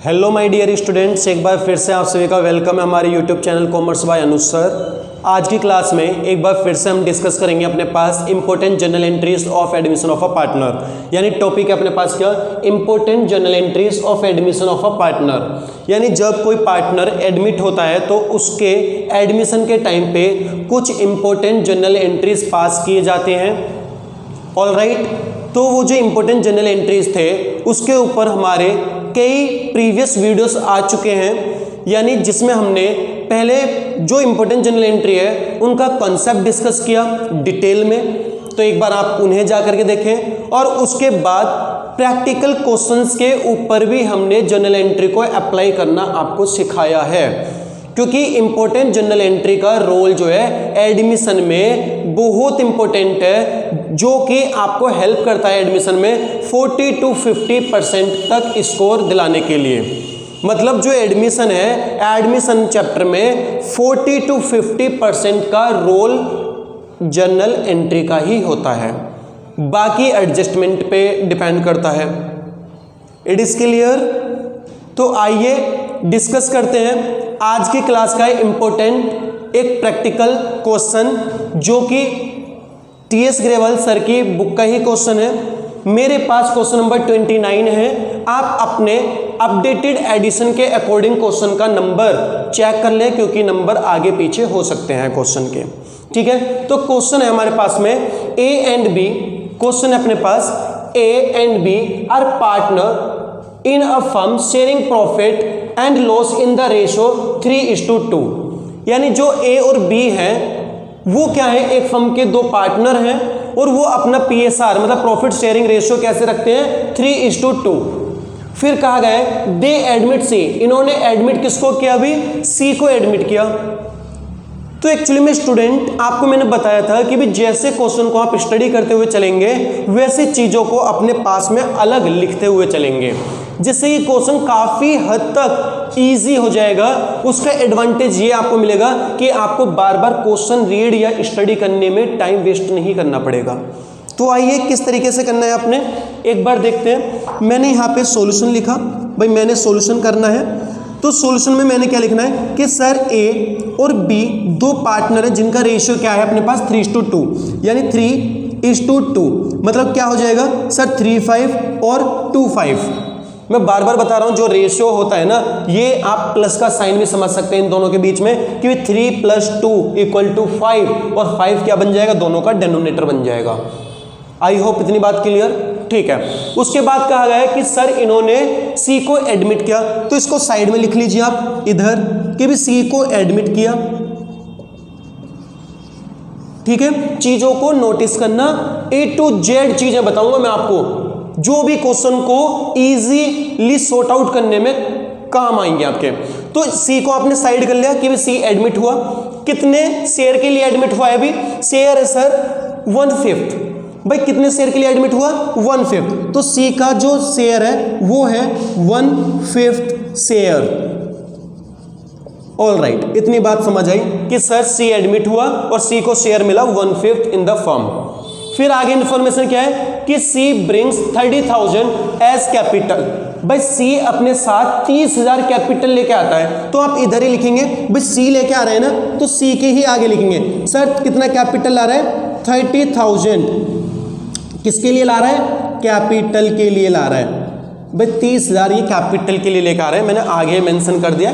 Hello my dear students, एक बार फिर से आप सभी का वेलकम है हमारे YouTube channel commerce by Anuj sir. आज की क्लास में एक बार फिर से हम डिस्कस करेंगे अपने पास important journal entries of admission of a partner, यानी टॉपिक है अपने पास क्या, important journal entries of admission of a partner. यानी जब कोई पार्टनर एडमिट होता है तो उसके एडमिशन के टाइम पे कुछ इंपॉर्टेंट जर्नल एंट्रीज पास किए जाते हैं। ऑलराइट, तो वो जो इंपॉर्टेंट जर्नल एंट्रीज थे उसके ऊपर हमारे कई प्रीवियस वीडियोस आ चुके हैं, यानी जिसमें हमने पहले जो इंपॉर्टेंट जर्नल एंट्री है उनका कॉन्सेप्ट डिस्कस किया डिटेल में। तो एक बार आप उन्हें जा करके देखें, और उसके बाद प्रैक्टिकल क्वेश्चंस के ऊपर भी हमने जर्नल एंट्री को अप्लाई करना आपको सिखाया है, क्योंकि इंपॉर्टेंट जर्नल एंट्री का रोल जो है एडमिशन में बहुत इंपॉर्टेंट है, जो कि आपको हेल्प करता है एडमिशन में 40 to 50% तक स्कोर दिलाने के लिए। मतलब जो एडमिशन है, एडमिशन चैप्टर में 40 to 50% का रोल जर्नल एंट्री का ही होता है, बाकी एडजस्टमेंट पे डिपेंड करता है। It is clear? तो आइए डिस्कस करते हैं आज की क्लास का इंपॉर्टेंट एक प्रैक्टिकल क्वेश्चन, जो कि टीएस ग्रेवल सर की बुक का ही क्वेश्चन है। मेरे पास क्वेश्चन नंबर 29 है। आप अपने अपडेटेड एडिशन के अकॉर्डिंग क्वेश्चन का नंबर चेक कर लें, क्योंकि नंबर आगे पीछे हो सकते हैं क्वेश्चन के। ठीक है, तो क्वेश्चन है हमारे पास में ए एंड बी। क्वेश्चन है अपने पास A and B are partner in a firm sharing profit and loss in the ratio 3:2। यानी जो ए और बी हैं वो क्या है, एक फर्म के दो पार्टनर हैं और वो अपना पीएसआर मतलब प्रॉफिट शेयरिंग रेशियो कैसे रखते हैं, 3:2। फिर कहा गया है दे एडमिट सी, इन्होंने एडमिट किसको किया, अभी सी को एडमिट किया। तो एक्चुअली में स्टूडेंट आपको मैंने बताया था कि भी जैसे क्वेश्चन को आप स्टडी करते हुए चलेंगे वैसे चीजों को अपने पास में अलग लिखते हुए चलेंगे, जिससे ये क्वेश्चन काफी हद तक इजी हो जाएगा। उसका एडवांटेज ये आपको मिलेगा कि आपको बार बार क्वेश्चन रीड या स्टडी करने में टाइम वेस्ट नहीं करना पड़ेगा। तो आइए किस तरीके से करना है आपने एक बार देखते हैं। मैंने यहाँ पे सॉल्यूशन लिखा, भाई मैंने सॉल्यूशन करना है। तो सॉल्यूशन में मैंने क्या लिखना है कि सर ए और बी दो पार्टनर है जिनका रेशियो क्या है अपने पास 3:2, यानी 3:2। मतलब क्या हो जाएगा सर 3:5 और 2:5। मैं बार बार बता रहा हूं, जो रेशियो होता है ना, ये आप प्लस का साइन भी समझ सकते हैं इन दोनों के बीच में, कि 3 + 2 = 5, और 5 क्या बन जाएगा, दोनों का डिनोमिनेटर बन जाएगा। आई होप इतनी बात क्लियर? ठीक है। उसके बाद कहा गया है कि सर इन्होंने सी को एडमिट किया, तो इसको साइड में लिख लीजिए आप इधर कि भी सी को एडमिट किया। ठीक है, चीजों को नोटिस करना, A to Z चीजें बताऊंगा मैं आपको, जो भी क्वेश्चन को इजीली सॉर्ट आउट करने में काम आएंगे आपके। तो सी को आपने साइड कर लिया कि भी सी एडमिट हुआ। कितने शेयर के लिए एडमिट हुआ है, अभी शेयर है सर 1/5। भाई कितने शेयर के लिए एडमिट हुआ, 1/5। तो सी का जो शेयर है वो है 1/5 शेयर। ऑल राइट, इतनी बात समझ आई कि सर सी एडमिट हुआ और सी को शेयर मिला 1/5 इन द फर्म। फिर आगे इंफॉर्मेशन क्या है कि सी ब्रिंग्स 30,000 एज कैपिटल। भाई सी अपने साथ 30,000 कैपिटल लेके आता है, तो आप इधर ही लिखेंगे, भाई सी लेके आ रहे हैं ना, तो सी के ही आगे लिखेंगे सर कितना कैपिटल ला रहा है, 30,000। किसके लिए ला रहा है, कैपिटल के लिए ला रहा है। भाई 30,000 ये कैपिटल के लिए लेकर आ रहे हैं, मैंने आगे मेंशन कर दिया।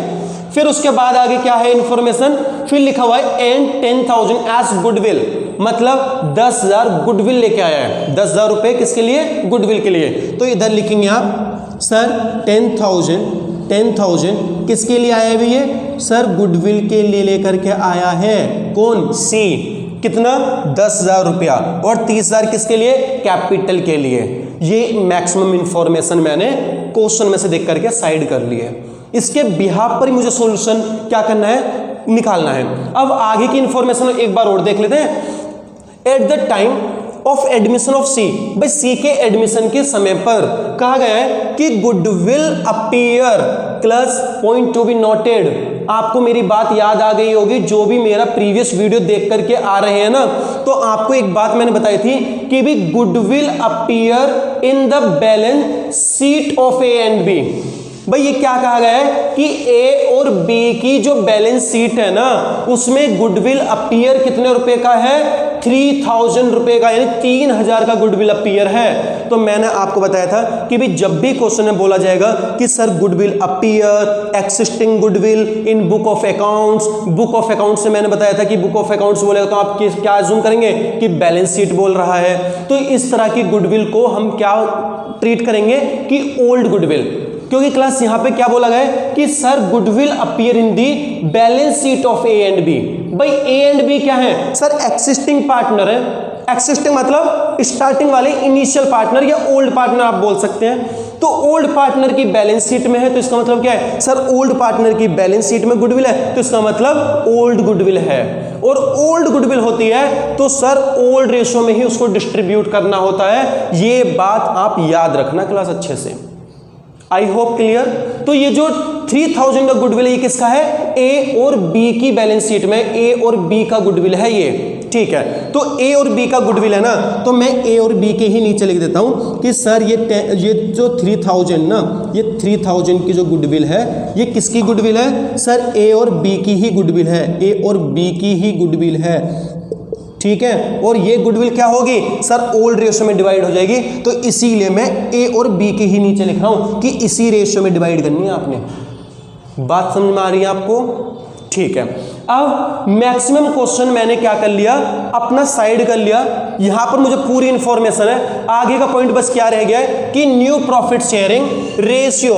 फिर उसके बाद आगे क्या है इंफॉर्मेशन, फिर लिखा हुआ है एंड 10,000 एज गुडविल, मतलब 10,000 गुडविल लेके आया है। 10,000 रुपए किसके लिए, गुडविल के लिए। तो इधर लिखेंगे आप सर 10,000 किसके लिए आया है ये, सर गुडविल के लिए लेकर के आया है। कौन, सी। कितना, 10,000 रुपया, और 30,000 किसके लिए, कैपिटल के लिए। ये मैक्सिमम इंफॉर्मेशन मैंने क्वेश्चन में से देख करके साइड कर ली है। इसके बिहाफ पर ही मुझे सॉल्यूशन क्या करना है, निकालना है। अब आगे की इंफॉर्मेशन एक बार और देख लेते हैं। At the time of admission of C, भाई सी के एडमिशन के समय पर कहा गया है कि goodwill appear plus point to be noted. आपको मेरी बात याद आ गई होगी, जो भी मेरा प्रीवियस वीडियो देख करके आ रहे हैं ना, तो आपको एक बात मैंने बताई थी कि भी goodwill appear in the balance sheet of A and B. भाई ये क्या कहा गया है कि ए और बी की जो बैलेंस शीट है ना उसमें गुडविल अपीयर कितने रुपए का है, 3000 रुपए का, यानी 3000 का गुडविल अपीयर है। तो मैंने आपको बताया था कि भाई जब भी क्वेश्चन में बोला जाएगा कि sir goodwill appear, existing goodwill in book of accounts, book of accounts से मैंने बताया था कि बुक ऑफ अकाउंट्स बोलेगा तो आप क्या अज्यूम करेंगे कि बैलेंस शीट बोल रहा है। तो इस तरह की गुडविल को हम क्या ट्रीट करेंगे कि ओल्ड गुडविल, क्योंकि क्लास यहां पे क्या बोला गया है कि sir goodwill appear in the balance sheet of A and B. भाई ए एंड बी क्या है सर, एक्सिस्टिंग पार्टनर है। एक्सिस्टिंग मतलब स्टार्टिंग वाले इनिशियल पार्टनर या ओल्ड पार्टनर आप बोल सकते हैं। तो ओल्ड पार्टनर की बैलेंस शीट में है तो इसका मतलब क्या है सर, ओल्ड पार्टनर की बैलेंस शीट में गुडविल है तो इसका मतलब ओल्ड गुडविल है। और ओल्ड गुडविल होती है तो सर ओल्ड रेशो में ही उसको डिस्ट्रीब्यूट करना होता है। ये बात आप याद रखना क्लास अच्छे से। I hope clear. तो ये जो 3000 का गुडविल है ये किसका है, ए और बी की बैलेंस शीट में ए और बी का गुडविल है ये, ठीक है। तो ए और बी का गुडविल है ना, तो मैं ए और बी के ही नीचे लिख देता हूं कि सर ये जो 3000 ना, ये 3000 की जो गुडविल है ये किसकी गुडविल है सर, ए और बी की ही गुडविल है, ए और बी की ही गुडविल है, ठीक है। और ये गुडविल क्या होगी सर, ओल्ड रेशो में डिवाइड हो जाएगी। तो इसीलिए मैं ए और बी के ही नीचे लिख रहा हूं कि इसी रेशो में डिवाइड करनी है आपने। बात समझ में आ रही है आपको, ठीक है। अब मैक्सिमम क्वेश्चन मैंने क्या कर लिया, अपना साइड कर लिया। यहां पर मुझे पूरी इंफॉर्मेशन है। आगे का पॉइंट बस क्या रह गया है कि न्यू प्रॉफिट शेयरिंग रेशियो।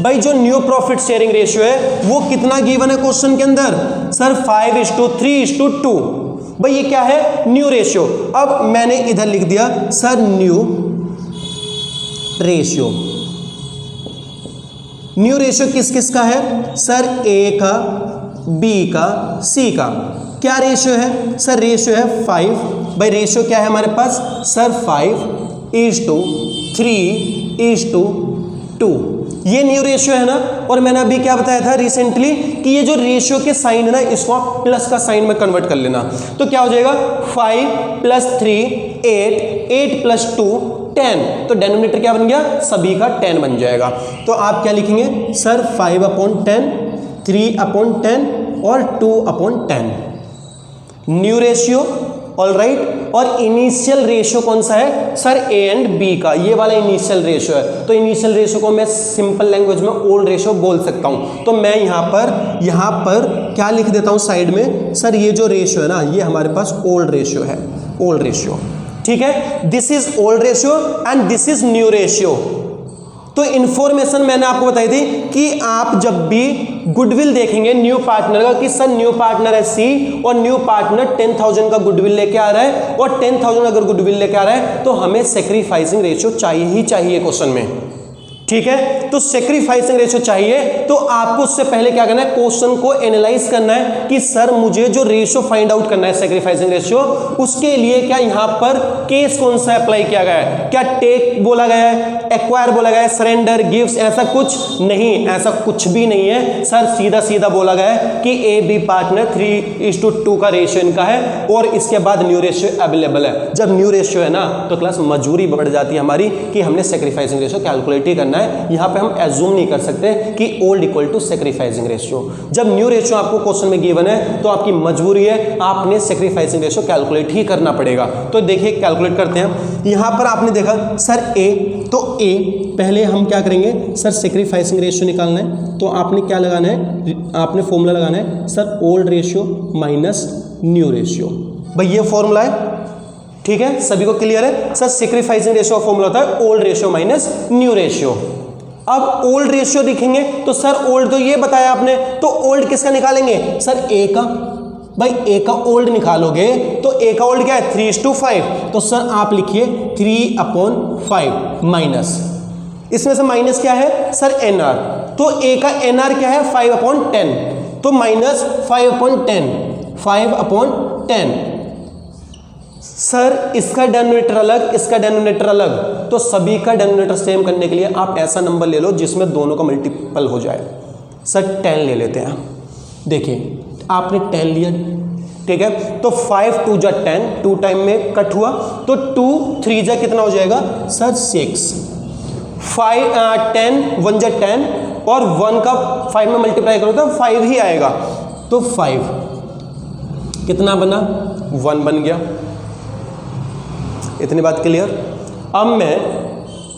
भाई जो न्यू प्रॉफिट शेयरिंग रेशियो है वो कितना गिवन है क्वेश्चन के अंदर सर, 5:3:2। भाई ये क्या है, न्यू रेशियो। अब मैंने इधर लिख दिया sir new ratio. New ratio किस किस का है सर, ए का, बी का, सी का। क्या रेशियो है सर, रेशियो है 5। भाई रेशियो क्या है हमारे पास सर, 5:3:2। ये न्यू रेशियो है ना। और मैंने अभी क्या बताया था रिसेंटली कि ये जो रेशियो के साइन है ना इसको आप प्लस का साइन में कन्वर्ट कर लेना। तो क्या हो जाएगा 5 + 3 8, 8 + 2 10। तो डेनोमिनेटर क्या बन गया, सभी का 10 बन जाएगा। तो आप क्या लिखेंगे सर, 5/10, 3/10 और 2/10 न्यू रेशियो। All right. और इनिशियल रेशियो कौन सा है सर, ए एंड बी का, ये वाला इनिशियल रेशियो है। तो इनिशियल रेशियो को मैं सिंपल लैंग्वेज में ओल्ड रेशियो बोल सकता हूं। तो मैं यहां पर क्या लिख देता हूं साइड में सर, ये जो रेशियो है ना ये हमारे पास ओल्ड रेशियो है, ओल्ड रेशियो, ठीक है। This is old ratio and this is new ratio. तो इंफॉर्मेशन मैंने आपको बताई थी कि आप जब भी गुडविल देखेंगे न्यू पार्टनर का कि सर न्यू पार्टनर है सी और न्यू पार्टनर 10,000 का गुडविल लेके आ रहा है और 10,000 अगर गुडविल लेके आ रहा है तो हमें सेक्रीफाइसिंग रेशियो चाहिए ही चाहिए क्वेश्चन में, ठीक है। तो सेक्रीफाइसिंग रेशियो चाहिए तो आपको उससे पहले क्या करना है, क्वेश्चन को एनालाइज करना है कि सर मुझे जो रेशियो फाइंड आउट करना है सेक्रीफाइसिंग रेशियो, उसके लिए क्या यहां पर केस कौन सा अप्लाई किया गया है, क्या टेक बोला गया है, एक्वायर बोला गया है, सरेंडर, गिव्स, ऐसा कुछ नहीं, ऐसा कुछ भी नहीं है सर। सीधा सीधा बोला गया है कि ए बी पार्टनर 3:2 का रेशियो इनका है और इसके बाद न्यू रेशियो अवेलेबल है। जब न्यू रेशियो है ना तो क्लास मजबूरी बढ़ जाती है हमारी कि हमने सेक्रीफाइसिंग रेशियो कैलकुलेट ही करना है। यहां पे हम एज्यूम नहीं कर सकते कि old equal to sacrificing ratio. जब न्यू रेशियो आपको क्वेश्चन में गिवन है तो आपकी मजबूरी है, आपने सेक्रीफाइसिंग रेशियो कैलकुलेट ही करना पड़ेगा। तो देखिए कैलकुलेट करते हैं। यहां पर आपने देखा सर ए, तो ए पहले हम क्या करेंगे सर, सेक्रीफाइसिंग रेशियो निकालना है। तो आपने क्या लगाना है, आपने फॉर्मूला लगाना है sir, old ratio minus new ratio. भाई ये फॉर्मूला है, ठीक है, सभी को क्लियर है सर। सेक्रीफाइसिंग रेशियो का फॉर्मूला होता है old ratio minus new ratio. अब ओल्ड रेशियो लिखेंगे तो सर ओल्ड तो ये बताया आपने, तो ओल्ड किसका निकालेंगे सर, ए का। भाई ए का ओल्ड निकालोगे तो ए का ओल्ड क्या है 3:5। तो सर आप लिखिए 3/5 माइनस, इसमें से माइनस क्या है सर, एनआर। तो ए का एनआर क्या है 5/10, तो माइनस 5/10, 5/10। सर इसका डेनोमिनेटर अलग, इसका डेनोमिनेटर अलग, तो सभी का डेनोमिनेटर सेम करने के लिए आप ऐसा नंबर ले लो जिसमें दोनों का मल्टीपल हो जाए। सर 10 ले लेते हैं। देखिए आपने 10 लिया, ठीक है, तो 5 2 जा 10, 2 टाइम में कट हुआ तो 2 3 जा कितना हो जाएगा सर 6, 5 10 1 जा 10 और 1 का 5 में मल्टीप्लाई करो तो 5 ही आएगा, तो 5 कितना बना, 1 बन गया। इतनी बात क्लियर। अब मैं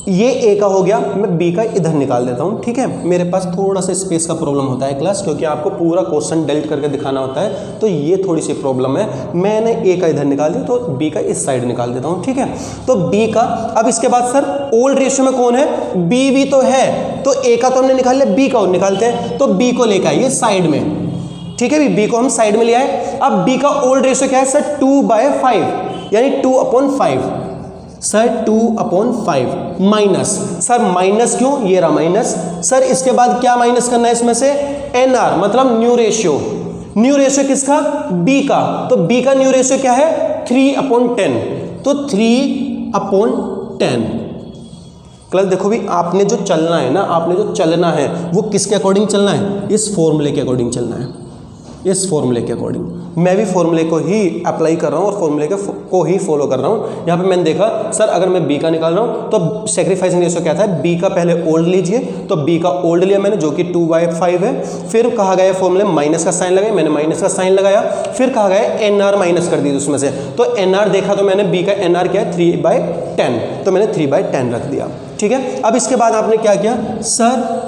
ये ए का हो गया, मैं बी का इधर निकाल देता हूँ, ठीक है। मेरे पास थोड़ा सा स्पेस का प्रॉब्लम होता है क्लास, क्योंकि आपको पूरा क्वेश्चन डेल्ट करके दिखाना होता है, तो ये थोड़ी सी प्रॉब्लम है। मैंने ए का इधर निकाल दिया, तो बी का इस साइड निकाल देता हूँ, ठीक है। तो बी का, अब इसके बाद सर ओल्ड रेशियो में कौन है, बी भी तो है, तो ए का तो हमने निकाल लिया, बी का और निकालते हैं। तो बी को लेकर आइए साइड में, ठीक है। बी को हम साइड में ले आए। अब बी का ओल्ड रेशियो क्या है सर, 2/5, यानी 2/5 सर, 2/5 माइनस, सर माइनस क्यों, ये रहा माइनस। सर इसके बाद क्या माइनस करना है इसमें से, एनआर मतलब न्यू रेशियो। न्यू रेशियो किसका, बी का, तो बी का न्यू रेशियो क्या है, 3/10, तो 3/10। क्लास देखो भी, आपने जो चलना है ना, आपने जो चलना है वो किसके अकॉर्डिंग चलना है, इस फॉर्मूले के अकॉर्डिंग चलना है, इस फॉर्मूले के अकॉर्डिंग। मैं भी फॉर्मूले को ही अप्लाई कर रहा हूँ और फॉर्मूले को ही फॉलो कर रहा हूँ। यहाँ पे मैंने देखा सर अगर मैं बी का निकाल रहा हूँ तो सेक्रीफाइसिंग रेशियो क्या था, बी का पहले ओल्ड लीजिए, तो बी का ओल्ड लिया मैंने जो कि 2/5 है। फिर कहा गया फॉर्मूले माइनस का साइन लगाया, मैंने माइनस का साइन लगाया। फिर कहा गया एनआर माइनस कर दी उसमें से, तो एनआर देखा तो मैंने बी का एनआर क्या है 3/10, तो मैंने 3/10 रख दिया, ठीक है। अब इसके बाद आपने क्या किया सर,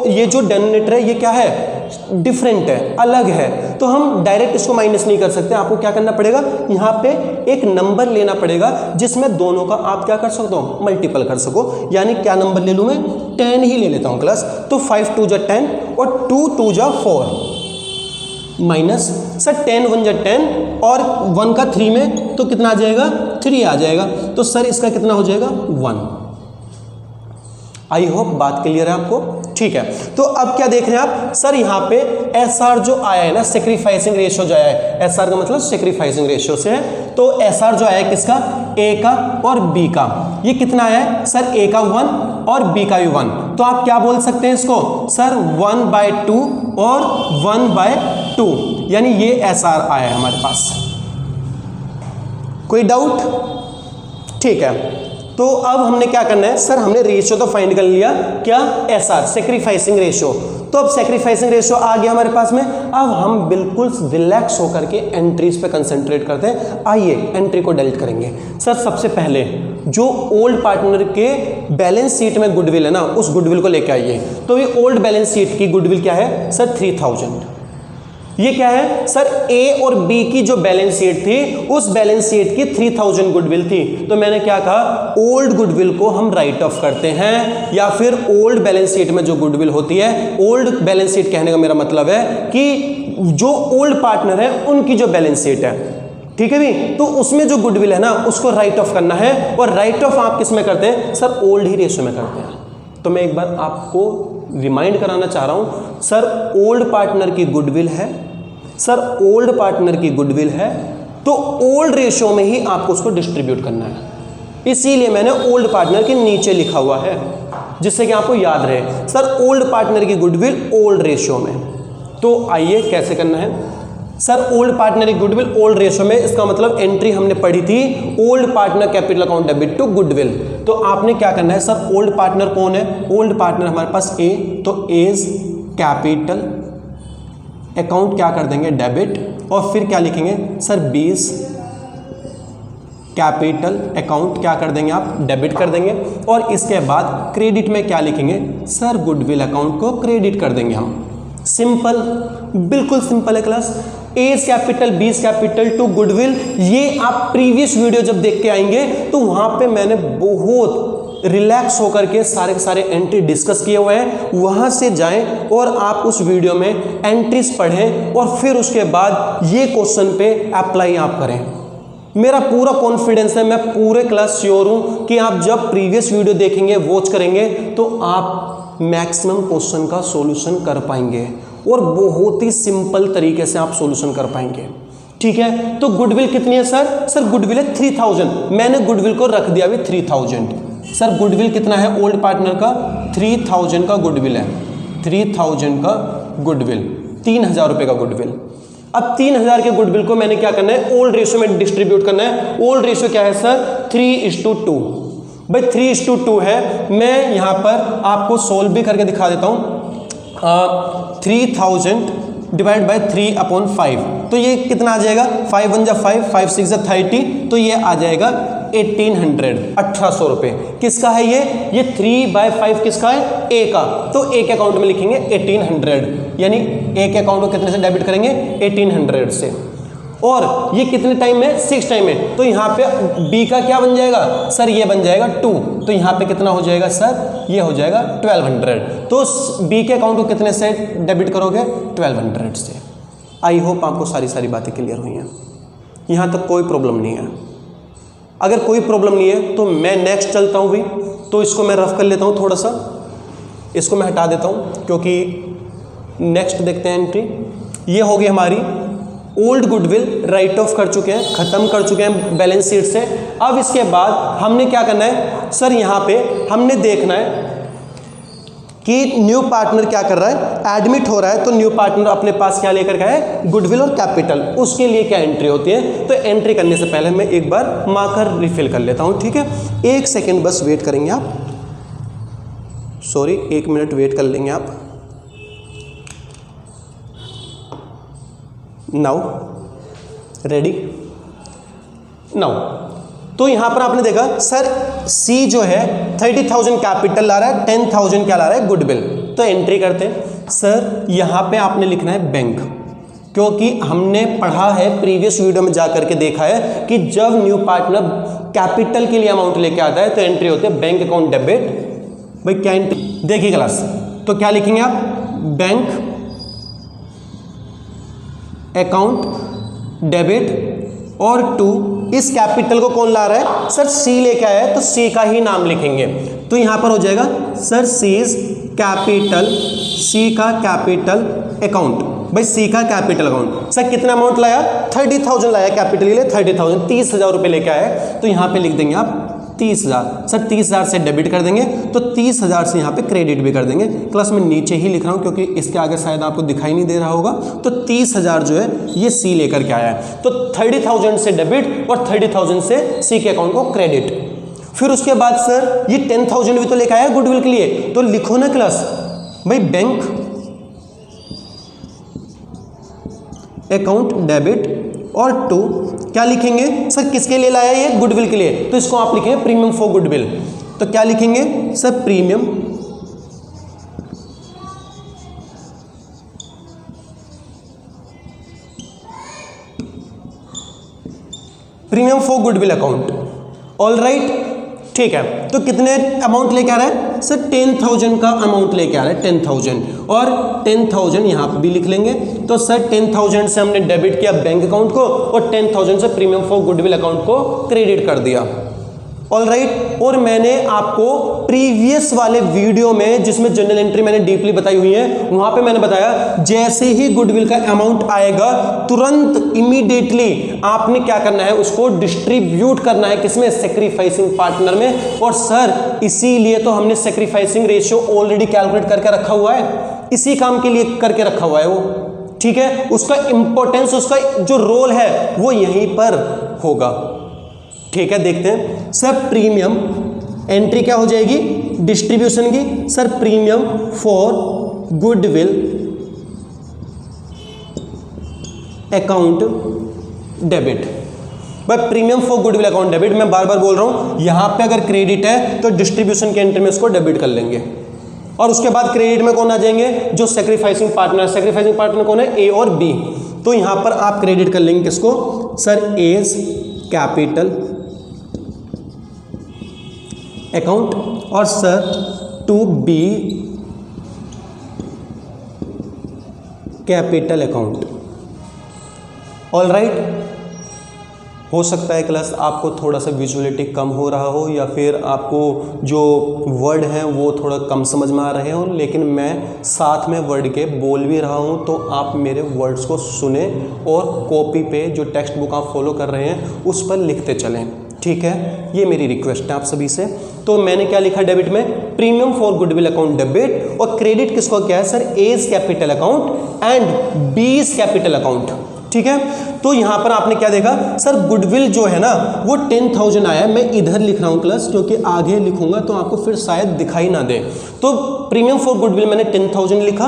ये जो डिनोमिनेटर है ये क्या है, डिफरेंट है, अलग है, तो हम डायरेक्ट इसको माइनस नहीं कर सकते। आपको क्या करना पड़ेगा, यहाँ पे एक नंबर लेना पड़ेगा जिसमें दोनों का आप क्या कर सकते हो, मल्टीपल कर सको। यानी क्या नंबर ले लूँ मैं, 10 ही ले लेता हूँ क्लास। तो 5 2 जा 10 और 2 2 जा 4 माइनस, सर 10 1 जा 10 और 1 का 3 में तो कितना आ जाएगा, 3 आ जाएगा, तो सर इसका कितना हो जाएगा, 1। आई होप बात क्लियर है आपको, ठीक है। तो अब क्या देख रहे हैं आप सर, यहाँ पे एसआर जो आया है ना, सेक्रीफाइसिंग रेशियो जो आया है, एसआर का मतलब सेक्रीफाइसिंग रेशियो से है, तो एसआर जो आया है किसका, ए का और बी का, ये कितना आया है सर, ए का 1 और बी का भी 1, तो आप क्या बोल सकते हैं इसको सर, 1/2 और 1/2, यानी ये एसआर आया है हमारे पास। कोई डाउट, ठीक है। तो अब हमने क्या करना है सर, हमने रेशियो तो फाइंड कर लिया, क्या, एसआर सेक्रीफाइसिंग रेशियो। तो अब सेक्रीफाइसिंग रेशियो आ गया हमारे पास में। अब हम बिल्कुल रिलैक्स होकर के एंट्रीज पे कंसंट्रेट करते हैं। आइए एंट्री को डेल्ट करेंगे। सर सबसे पहले जो ओल्ड पार्टनर के बैलेंस शीट में गुडविल है ना, उस गुडविल को लेके आइए। तो ये ओल्ड बैलेंस शीट की गुडविल क्या है सर, 3000। ये क्या है सर, ए और बी की जो बैलेंस शीट थी, उस बैलेंस शीट की 3000 गुडविल थी। तो मैंने क्या कहा, ओल्ड गुडविल को हम राइट ऑफ करते हैं, या फिर ओल्ड बैलेंस शीट में जो गुडविल होती है, ओल्ड बैलेंस शीट कहने का मेरा मतलब है कि जो ओल्ड पार्टनर है उनकी जो बैलेंस शीट है, ठीक है भी, तो उसमें जो गुडविल है ना उसको राइट ऑफ करना है। और राइट ऑफ आप किस में करते हैं सर, ओल्ड ही रेशियो में करते हैं। तो मैं एक बार आपको रिमाइंड कराना चाह रहा हूं सर, ओल्ड पार्टनर की गुडविल है, सर ओल्ड पार्टनर की गुडविल है, तो ओल्ड रेशियो में ही आपको उसको डिस्ट्रीब्यूट करना है। इसीलिए मैंने ओल्ड पार्टनर के नीचे लिखा हुआ है, जिससे कि आपको याद रहे सर, ओल्ड पार्टनर की गुडविल ओल्ड रेशियो में। तो आइए कैसे करना है सर, ओल्ड पार्टनर की गुडविल ओल्ड रेशियो में, इसका मतलब एंट्री हमने पढ़ी थी, old partner capital account debit to goodwill. तो आपने क्या करना है सर, ओल्ड पार्टनर कौन है, ओल्ड पार्टनर हमारे पास ए, तो एज कैपिटल अकाउंट क्या कर देंगे, डेबिट, और फिर क्या लिखेंगे सर, 20 कैपिटल अकाउंट क्या कर देंगे आप, डेबिट कर देंगे। और इसके बाद क्रेडिट में क्या लिखेंगे सर, गुडविल अकाउंट को क्रेडिट कर देंगे हम। सिंपल, बिल्कुल सिंपल है class. A's capital 20 capital to goodwill, ये आप प्रीवियस वीडियो जब देख के आएंगे तो वहां पे मैंने बहुत रिलैक्स होकर के सारे के सारे एंट्री डिस्कस किए हुए हैं, वहां से जाएं और आप उस वीडियो में एंट्रीज पढ़ें और फिर उसके बाद ये क्वेश्चन पे अप्लाई आप करें। मेरा पूरा कॉन्फिडेंस है, मैं पूरे क्लास श्योर हूं कि आप जब प्रीवियस वीडियो देखेंगे, वॉच करेंगे, तो आप मैक्सिमम क्वेश्चन का सॉल्यूशन कर पाएंगे और बहुत ही सिंपल तरीके से आप सॉल्यूशन कर पाएंगे, ठीक है। तो गुडविल कितनी है सर, सर गुडविल है 3000, मैंने गुडविल को रख दिया अभी 3000। सर गुडविल कितना है ओल्ड पार्टनर का, 3000 का गुडविल है, 3000 का गुडविल, 3000 रुपए का गुडविल। अब 3000 के गुडविल को मैंने क्या करना है, ओल्ड रेशियो में डिस्ट्रीब्यूट करना है। ओल्ड रेशियो क्या है सर, 3:2। भाई 3:2 है। मैं यहां पर आपको सोल्व भी करके दिखा देता हूं। 3000 डिवाइड बाय 3/5, तो ये कितना आ जाएगा, 5 1 जा 5, 5 6 जा 30, तो ये आ जाएगा 1800 रुपये। किसका है ये 3/5 किसका है, ए का, तो ए के अकाउंट में लिखेंगे 1800, यानी ए के अकाउंट को कितने से डेबिट करेंगे, 1800 से। और ये कितने टाइम में, 6 टाइम में, तो यहाँ पे बी का क्या बन जाएगा सर, ये बन जाएगा 2, तो यहाँ पे कितना हो जाएगा सर, ये हो जाएगा 1200। तो बी के अकाउंट को कितने से डेबिट करोगे, 1200 से। आई होप आपको सारी बातें क्लियर हुई हैं, यहाँ तक कोई प्रॉब्लम नहीं है। अगर कोई प्रॉब्लम नहीं है तो मैं नेक्स्ट चलता हूँ भी, तो इसको मैं रफ कर लेता हूँ, थोड़ा सा इसको मैं हटा देता हूँ, क्योंकि नेक्स्ट देखते हैं एंट्री। ये होगी हमारी ओल्ड गुडविल, राइट ऑफ कर चुके हैं, ख़त्म कर चुके हैं बैलेंस शीट से। अब इसके बाद हमने क्या करना है सर, यहाँ पे हमने देखना है कि न्यू पार्टनर क्या कर रहा है, एडमिट हो रहा है, तो न्यू पार्टनर अपने पास क्या लेकर गया है, गुडविल और कैपिटल, उसके लिए क्या एंट्री होती है। तो एंट्री करने से पहले मैं एक बार मार्कर रिफिल कर लेता हूँ, ठीक है। 1 सेकेंड बस वेट करेंगे आप, सॉरी 1 मिनट वेट कर लेंगे आप। नाउ रेडी, नाउ तो यहां पर आपने देखा सर सी जो है 30,000 कैपिटल ला रहा है, 10,000 क्या ला रहा है, गुडविल। तो एंट्री करते हैं सर, यहां पे आपने लिखना है बैंक, क्योंकि हमने पढ़ा है प्रीवियस वीडियो में जाकर के देखा है कि जब न्यू पार्टनर कैपिटल के लिए अमाउंट लेके आता है तो एंट्री होती है बैंक अकाउंट डेबिट। भाई क्या एंट्री देखिए क्लास, तो क्या लिखेंगे आप, बैंक अकाउंट डेबिट और 2, इस कैपिटल को कौन ला रहा है सर, सी लेके आया है, तो सी का ही नाम लिखेंगे। तो यहां पर हो जाएगा सर सीज कैपिटल, सी का कैपिटल अकाउंट। भाई सी का कैपिटल अकाउंट, सर कितना अमाउंट लाया, 30,000 लाया कैपिटल के लिए, 30,000 30,000 रुपये लेके आया है, तो यहां पे लिख देंगे आप 30,000। सर 30,000 से डेबिट कर देंगे, तो 30,000 से यहाँ पे क्रेडिट भी कर देंगे। क्लास में नीचे ही लिख रहा हूँ क्योंकि इसके आगे शायद आपको दिखाई नहीं दे रहा होगा। तो 30,000 जो है ये सी लेकर के आया है, तो 30,000 से डेबिट और 30,000 से सी के अकाउंट को क्रेडिट। फिर उसके बाद सर ये 10,000 भी तो लेकर आया गुडविल के लिए, तो लिखो ना क्लास, भाई बैंक अकाउंट डेबिट और 2 क्या लिखेंगे सर, किसके लिए लाया ये, गुडविल के लिए, तो इसको आप लिखेंगे प्रीमियम फॉर गुडविल। तो क्या लिखेंगे sir, premium for goodwill account. All right, ठीक है। तो कितने अमाउंट लेके आ रहा है सर, 10,000 का अमाउंट लेके आ रहा है, 10,000, और 10,000 यहाँ पे भी लिख लेंगे। तो सर 10,000 से हमने डेबिट किया बैंक अकाउंट को, और 10,000 से प्रीमियम फॉर गुडविल अकाउंट को क्रेडिट कर दिया। ऑल राइट, और मैंने आपको प्रीवियस वाले वीडियो में जिसमें जनरल एंट्री मैंने डीपली बताई हुई है, वहां पे मैंने बताया जैसे ही गुडविल का अमाउंट आएगा तुरंत इमीडिएटली आपने क्या करना है, उसको डिस्ट्रीब्यूट करना है, किसमें, सेक्रीफाइसिंग पार्टनर में। और सर इसीलिए तो हमने सेक्रीफाइसिंग रेशियो ऑलरेडी कैलकुलेट करके रखा हुआ है, इसी काम के लिए करके रखा हुआ है वो, ठीक है। उसका इंपॉर्टेंस, उसका जो रोल है वो यहीं पर होगा, ठीक है। देखते हैं सर, प्रीमियम एंट्री क्या हो जाएगी, डिस्ट्रीब्यूशन की, sir premium for goodwill account debit. भाई premium for goodwill account debit, मैं बार बार बोल रहा हूं, यहां पे अगर क्रेडिट है तो डिस्ट्रीब्यूशन के एंट्री में इसको डेबिट कर लेंगे, और उसके बाद क्रेडिट में कौन आ जाएंगे, जो सेक्रीफाइसिंग पार्टनर, सेक्रीफाइसिंग पार्टनर कौन है, ए और बी। तो यहां पर आप क्रेडिट कर लेंगे किसको सर, एज कैपिटल अकाउंट, और sir to B capital account. All right, हो सकता है क्लास आपको थोड़ा सा विजुअलिटी कम हो रहा हो, या फिर आपको जो वर्ड हैं वो थोड़ा कम समझ में आ रहे हो, लेकिन मैं साथ में वर्ड के बोल भी रहा हूँ, तो आप मेरे वर्ड्स को सुने और कॉपी पे जो टेक्स्ट बुक आप फॉलो कर रहे हैं उस पर लिखते चलें, ठीक है। ये मेरी रिक्वेस्ट है आप सभी से। तो मैंने क्या लिखा डेबिट में, premium for goodwill account debit, और क्रेडिट किसको क्या है sir, A's capital account and B's capital account. ठीक है। तो यहाँ पर आपने क्या देखा सर, गुडविल जो है ना वो 10,000 आया है। मैं इधर लिख रहा हूँ क्लास, क्योंकि आगे लिखूंगा तो आपको फिर शायद दिखाई ना दे। तो प्रीमियम फॉर गुडविल मैंने 10,000 लिखा,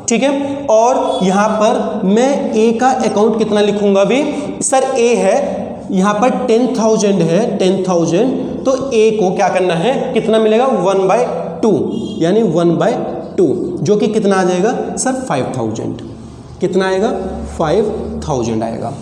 ठीक है। और यहाँ पर मैं ए का अकाउंट कितना लिखूंगा भी, सर ए है यहाँ पर 10,000 है, 10,000, तो ए को क्या करना है, कितना मिलेगा 1/2, यानी 1/2, जो कि कितना आ जाएगा सर 5,000। कितना आएगा 5,000 आएगा,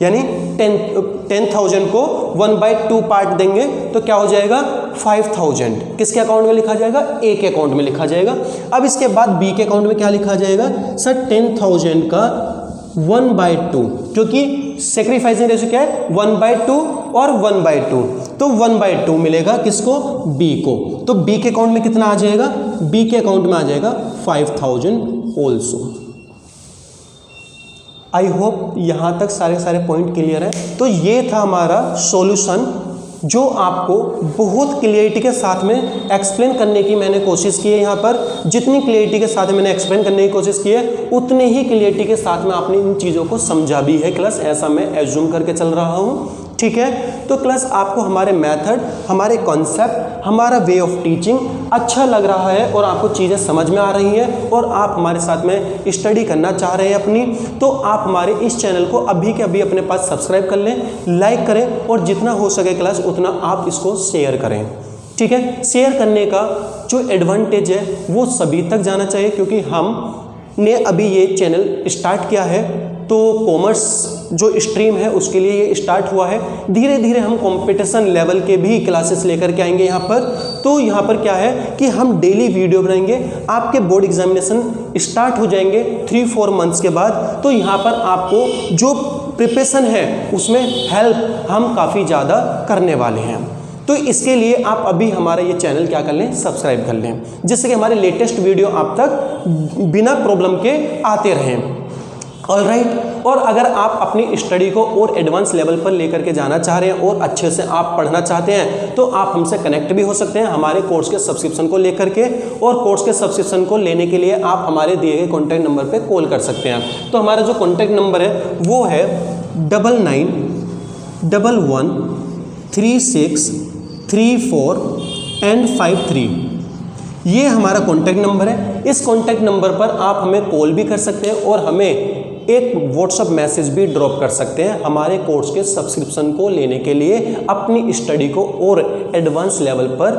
यानी 10,000 को 1/2 पार्ट देंगे तो क्या हो जाएगा 5,000। किसके अकाउंट में लिखा जाएगा, ए के अकाउंट में लिखा जाएगा। अब इसके बाद बी के अकाउंट में क्या लिखा जाएगा सर, 10,000 का 1/2, क्योंकि सेक्रीफाइसिंग रेशियो क्या है 1/2 और 1/2, तो 1/2 मिलेगा किसको, बी को। तो बी के अकाउंट में कितना आ जाएगा, बी के अकाउंट में आ जाएगा 5,000 ऑल्सो। आई होप यहाँ तक सारे पॉइंट क्लियर है। तो ये था हमारा सॉल्यूशन, जो आपको बहुत क्लियरिटी के साथ में एक्सप्लेन करने की मैंने कोशिश की है। यहाँ पर जितनी क्लियरिटी के साथ मैंने एक्सप्लेन करने की कोशिश की है, उतने ही क्लियरिटी के साथ में आपने इन चीज़ों को समझा भी है क्लास, ऐसा मैं एज्यूम करके चल रहा हूँ, ठीक है। तो क्लास आपको हमारे मेथड, हमारे कॉन्सेप्ट, हमारा वे ऑफ टीचिंग अच्छा लग रहा है और आपको चीज़ें समझ में आ रही हैं और आप हमारे साथ में स्टडी करना चाह रहे हैं अपनी, तो आप हमारे इस चैनल को अभी के अभी अपने पास सब्सक्राइब कर लें, लाइक करें और जितना हो सके क्लास उतना आप इसको शेयर करें, ठीक है। शेयर करने का जो एडवांटेज है वो सभी तक जाना चाहिए, क्योंकि हमने अभी ये चैनल स्टार्ट किया है, तो कॉमर्स जो स्ट्रीम है उसके लिए ये स्टार्ट हुआ है। धीरे धीरे हम कंपटीशन लेवल के भी क्लासेस लेकर के आएंगे यहाँ पर। तो यहाँ पर क्या है कि हम डेली वीडियो बनाएंगे, आपके बोर्ड एग्जामिनेशन स्टार्ट हो जाएंगे 3-4 मंथ्स के बाद, तो यहाँ पर आपको जो प्रिपरेशन है उसमें हेल्प हम काफ़ी ज़्यादा करने वाले हैं। तो इसके लिए आप अभी हमारा ये चैनल क्या कर लें, सब्सक्राइब कर लें, जिससे कि हमारे लेटेस्ट वीडियो आप तक बिना प्रॉब्लम के आते रहें। ऑलराइट। और अगर आप अपनी स्टडी को और एडवांस लेवल पर लेकर के जाना चाह रहे हैं और अच्छे से आप पढ़ना चाहते हैं, तो आप हमसे कनेक्ट भी हो सकते हैं हमारे कोर्स के सब्सक्रिप्शन को लेकर के। और कोर्स के सब्सक्रिप्शन को लेने के लिए आप हमारे दिए गए कॉन्टैक्ट नंबर पर कॉल कर सकते हैं। तो हमारा जो कॉन्टैक्ट नंबर है वो है 9911363453। ये हमारा कॉन्टैक्ट नंबर है। इस कॉन्टैक्ट नंबर पर आप हमें कॉल भी कर सकते हैं और हमें एक व्हाट्सएप मैसेज भी ड्रॉप कर सकते हैं हमारे कोर्स के सब्सक्रिप्शन को लेने के लिए, अपनी स्टडी को और एडवांस लेवल पर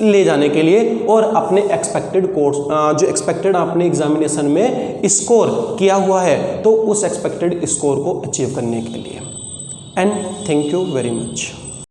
ले जाने के लिए, और अपने एक्सपेक्टेड कोर्स जो एक्सपेक्टेड आपने एग्जामिनेशन में स्कोर किया हुआ है तो उस एक्सपेक्टेड स्कोर को अचीव करने के लिए। And thank you very much.